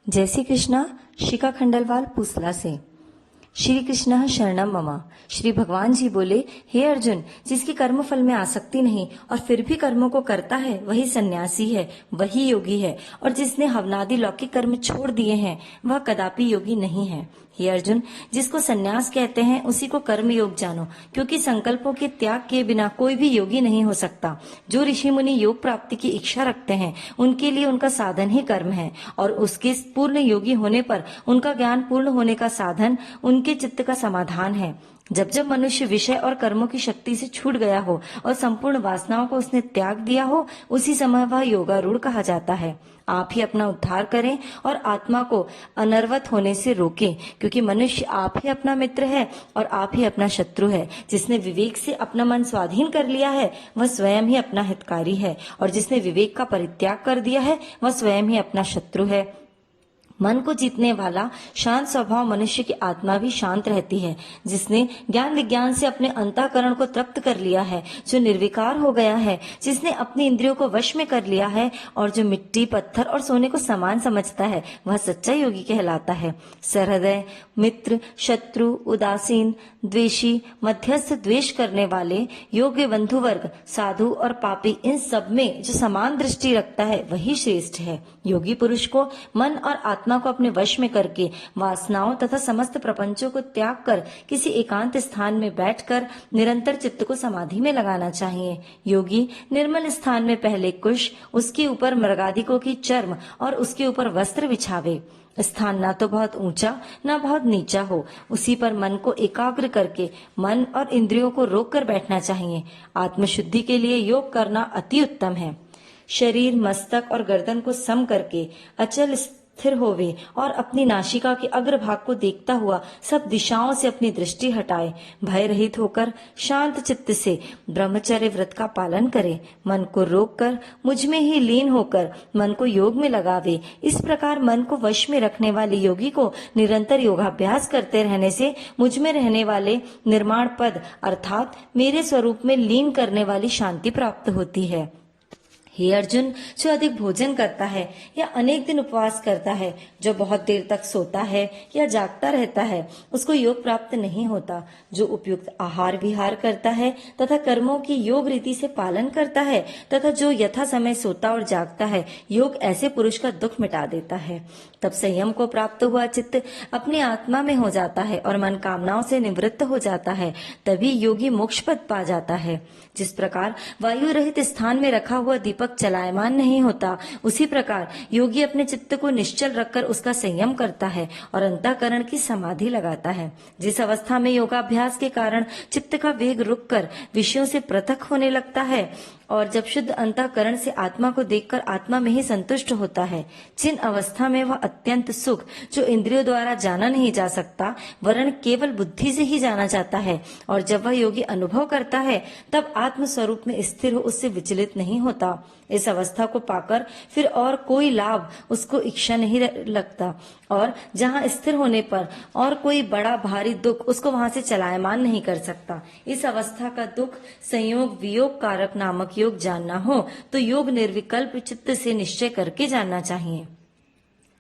जय श्री कृष्णा। शिखा खंडलवाल पुसला से। श्री कृष्ण शरणम ममा। श्री भगवान जी बोले, हे अर्जुन, जिसकी कर्म फल में आसक्ति नहीं और फिर भी कर्मों को करता है वही सन्यासी है, वही योगी है। और जिसने हवनादि लौकिक कर्म छोड़ दिए हैं वह कदापि योगी नहीं है। हे अर्जुन, जिसको सन्यास कहते हैं उसी को कर्म योग जानो, क्योंकि संकल्पों के त्याग के बिना कोई भी योगी नहीं हो सकता। जो ऋषि मुनि योग प्राप्ति की इच्छा रखते हैं उनके लिए उनका साधन ही कर्म है, और उसके पूर्ण योगी होने पर उनका ज्ञान पूर्ण होने का साधन उनके चित्त का समाधान है। जब जब मनुष्य विषय और कर्मों की शक्ति से छूट गया हो और संपूर्ण वासनाओं को उसने त्याग दिया हो, उसी समय वह योगारूढ़ कहा जाता है। आप ही अपना उद्धार करें और आत्मा को अनर्वत होने से रोकें, क्योंकि मनुष्य आप ही अपना मित्र है और आप ही अपना शत्रु है। जिसने विवेक से अपना मन स्वाधीन कर लिया है वह स्वयं ही अपना हितकारी है, और जिसने विवेक का परित्याग कर दिया है वह स्वयं ही अपना शत्रु है। मन को जीतने वाला शांत स्वभाव मनुष्य की आत्मा भी शांत रहती है। जिसने ज्ञान विज्ञान से अपने अंतःकरण को तृप्त कर लिया है, जो निर्विकार हो गया है, जिसने अपनी इंद्रियों को वश में कर लिया है और जो मिट्टी, पत्थर और सोने को समान समझता है, वह सच्चा योगी कहलाता है। सहृदय, मित्र, शत्रु, उदासीन, द्वेषी, मध्यस्थ द्वेष करने वाले, योग्य बंधु वर्ग, साधु और पापी, इन सब में जो समान दृष्टि रखता है वही श्रेष्ठ है। योगी पुरुष को मन और आत्मा को अपने वश में करके वासनाओं तथा समस्त प्रपंचों को त्याग कर किसी एकांत स्थान में बैठकर निरंतर चित्त को समाधि में लगाना चाहिए। योगी निर्मल स्थान में पहले कुश, उसके ऊपर मृगादिकों की चर्म और उसके ऊपर वस्त्र बिछावे। स्थान ना तो बहुत ऊंचा ना बहुत नीचा हो, उसी पर मन को एकाग्र करके मन और इंद्रियों को रोककर बैठना चाहिए। आत्मशुद्धि के लिए योग करना अति उत्तम है। शरीर, मस्तक और गर्दन को सम करके अचल स्थिर होवे और अपनी नासिका के अग्रभाग को देखता हुआ सब दिशाओं से अपनी दृष्टि हटाए। भय रहित होकर शांत चित्त से ब्रह्मचर्य व्रत का पालन करे। मन को रोककर मुझ में ही लीन होकर मन को योग में लगावे। इस प्रकार मन को वश में रखने वाले योगी को निरंतर योगाभ्यास करते रहने से मुझ में रहने वाले निर्माण पद अर्थात मेरे स्वरूप में लीन करने वाली शांति प्राप्त होती है। हे अर्जुन, जो अधिक भोजन करता है या अनेक दिन उपवास करता है, जो बहुत देर तक सोता है या जागता रहता है, उसको योग प्राप्त नहीं होता। जो उपयुक्त आहार विहार करता है तथा कर्मों की योग रीति से पालन करता है तथा जो यथा समय सोता और जागता है, योग ऐसे पुरुष का दुख मिटा देता है। तब संयम को प्राप्त हुआ चित्त अपनी आत्मा में हो जाता है और मन कामनाओं से निवृत्त हो जाता है। तभी योगी मोक्ष पद पा जाता है। जिस प्रकार वायु रहित स्थान में रखा हुआ दीपक चलायमान नहीं होता, उसी प्रकार योगी अपने चित्त को निश्चल रखकर उसका संयम करता है और अंतःकरण की समाधि लगाता है। जिस अवस्था में योगाभ्यास के कारण चित्त का वेग रुककर विषयों से पृथक होने लगता है और जब शुद्ध अंतःकरण से आत्मा को देखकर आत्मा में ही संतुष्ट होता है, जिन अवस्था में वह अत्यंत सुख जो इंद्रियों द्वारा जाना नहीं जा सकता वरन केवल बुद्धि से ही जाना जाता है, और जब वह योगी अनुभव करता है तब आत्म स्वरूप में स्थिर हो उससे विचलित नहीं होता। इस अवस्था को पाकर फिर और कोई लाभ उसको इच्छा नहीं लगता, और जहाँ स्थिर होने पर और कोई बड़ा भारी दुख उसको वहां से चलायमान नहीं कर सकता। इस अवस्था का दुख संयोग वियोग कारक नामक योग जानना हो तो योग निर्विकल्प चित्त से निश्चय करके जानना चाहिए।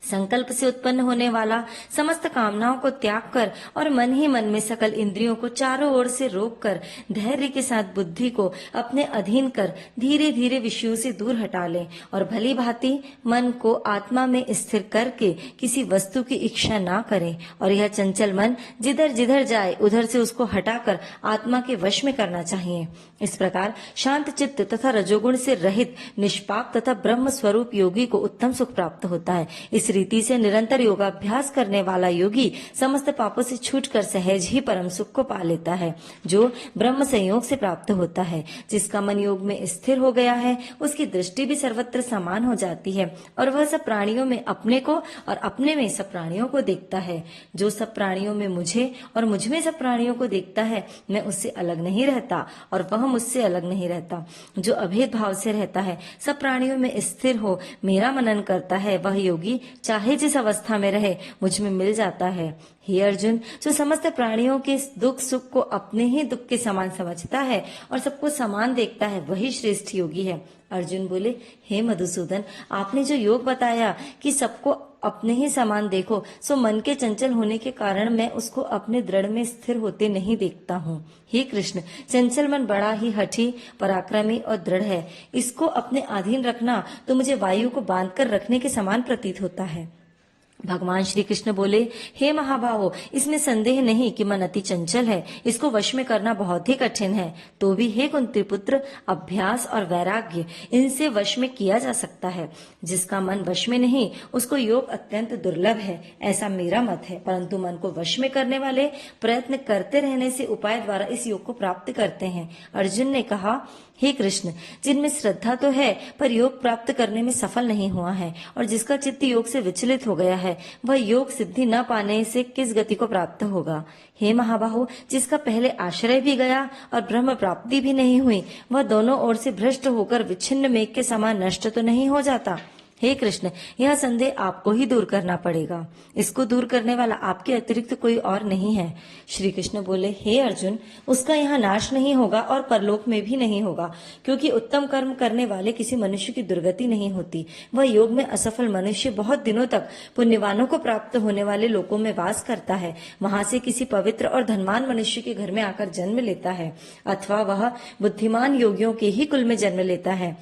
संकल्प से उत्पन्न होने वाला समस्त कामनाओं को त्याग कर और मन ही मन में सकल इंद्रियों को चारों ओर से रोककर धैर्य के साथ बुद्धि को अपने अधीन कर धीरे धीरे विषयों से दूर हटा लें और भली भांति मन को आत्मा में स्थिर करके किसी वस्तु की इच्छा ना करें, और यह चंचल मन जिधर जिधर जाए उधर से उसको हटाकर आत्मा के वश में करना चाहिए। इस प्रकार शांत चित्त तथा रजोगुण से रहित निष्पाप तथा ब्रह्म स्वरूप योगी को उत्तम सुख प्राप्त होता है। इस रीति से निरंतर योगाभ्यास करने वाला योगी समस्त पापों से छूटकर सहज ही परम सुख को पा लेता है, जो ब्रह्म संयोग से प्राप्त होता है। जिसका मन योग में स्थिर हो गया है उसकी दृष्टि भी सर्वत्र समान हो जाती है और वह सब प्राणियों में अपने को और अपने में सब प्राणियों को देखता है। जो सब प्राणियों में मुझे और मुझ में सब प्राणियों को देखता है, मैं उससे अलग नहीं रहता और वह मुझसे अलग नहीं रहता। जो अभेद भाव से रहता है, सब प्राणियों में स्थिर हो मेरा मनन करता है, वह योगी चाहे जिस अवस्था में रहे मुझ में मिल जाता है। हे अर्जुन, जो समस्त प्राणियों के दुख सुख को अपने ही दुख के समान समझता है और सबको समान देखता है, वही श्रेष्ठ योगी है। अर्जुन बोले, हे मधुसूदन, आपने जो योग बताया कि सबको अपने ही समान देखो, सो मन के चंचल होने के कारण मैं उसको अपने दृढ़ में स्थिर होते नहीं देखता हूँ। हे कृष्ण, चंचल मन बड़ा ही हठी, पराक्रमी और दृढ़ है। इसको अपने अधीन रखना तो मुझे वायु को बांधकर रखने के समान प्रतीत होता है। भगवान श्री कृष्ण बोले, हे महाभावो, इसमें संदेह नहीं कि मन अति चंचल है, इसको वश में करना बहुत ही कठिन है। तो भी हे कुंती पुत्र, अभ्यास और वैराग्य इनसे वश में किया जा सकता है। जिसका मन वश में नहीं, उसको योग अत्यंत दुर्लभ है, ऐसा मेरा मत है। परंतु मन को वश में करने वाले प्रयत्न करते रहने से उपाय द्वारा इस योग को प्राप्त करते हैं। अर्जुन ने कहा, हे कृष्ण, जिनमें श्रद्धा तो है पर योग प्राप्त करने में सफल नहीं हुआ है, और जिसका चित्त योग से विचलित हो गया है, वह योग सिद्धि न पाने से किस गति को प्राप्त होगा। हे महाबाहो, जिसका पहले आश्रय भी गया और ब्रह्म प्राप्ति भी नहीं हुई, वह दोनों ओर से भ्रष्ट होकर विच्छिन्न मेघ के समान नष्ट तो नहीं हो जाता। हे कृष्ण, यह संदेह आपको ही दूर करना पड़ेगा। इसको दूर करने वाला आपके अतिरिक्त कोई और नहीं है। श्री कृष्ण बोले, हे अर्जुन, उसका यहाँ नाश नहीं होगा और परलोक में भी नहीं होगा, क्योंकि उत्तम कर्म करने वाले किसी मनुष्य की दुर्गति नहीं होती। वह योग में असफल मनुष्य बहुत दिनों तक पुण्यवानों को प्राप्त होने वाले लोकों में वास करता है। वहां से किसी पवित्र और धनवान मनुष्य के घर में आकर जन्म लेता है, अथवा वह बुद्धिमान योगियों के ही कुल में जन्म लेता है।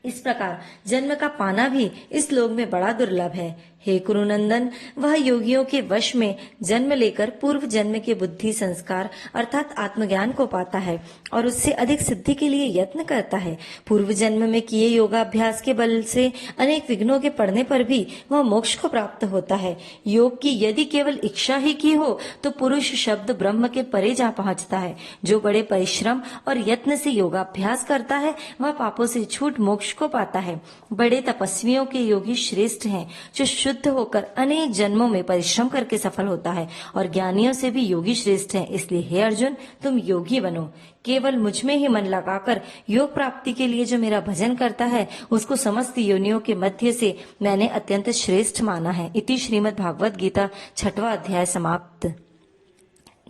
इस प्रकार जन्म का पाना भी इस लोक में बड़ा दुर्लभ है। हे कुरुनंदन, वह योगियों के वश में जन्म लेकर पूर्व जन्म के बुद्धि संस्कार अर्थात आत्मज्ञान को पाता है और उससे अधिक सिद्धि के लिए यत्न करता है। पूर्व जन्म में किए योगाभ्यास के बल से अनेक विघ्नों के पड़ने पर भी वह मोक्ष को प्राप्त होता है। योग की यदि केवल इच्छा ही की हो तो पुरुष शब्द ब्रह्म के परे जा पहुंचता है। जो बड़े परिश्रम और यत्न से योगाभ्यास करता है, वह पापों से छूट मोक्ष को पाता है। बड़े तपस्वियों के योगी श्रेष्ठ हैं, जो शुद्ध होकर अनेक जन्मों में परिश्रम करके सफल होता है, और ज्ञानियों से भी योगी श्रेष्ठ हैं। इसलिए हे अर्जुन, तुम योगी बनो। केवल मुझ में ही मन लगाकर योग प्राप्ति के लिए जो मेरा भजन करता है, उसको समस्त योनियों के मध्य से मैंने अत्यंत श्रेष्ठ माना है। इति श्रीमद् भागवत गीता 6वां अध्याय समाप्त।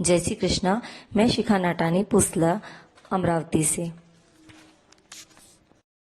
जय श्री कृष्णा। मैं शिखा नाटानी, पुसला, अमरावती से।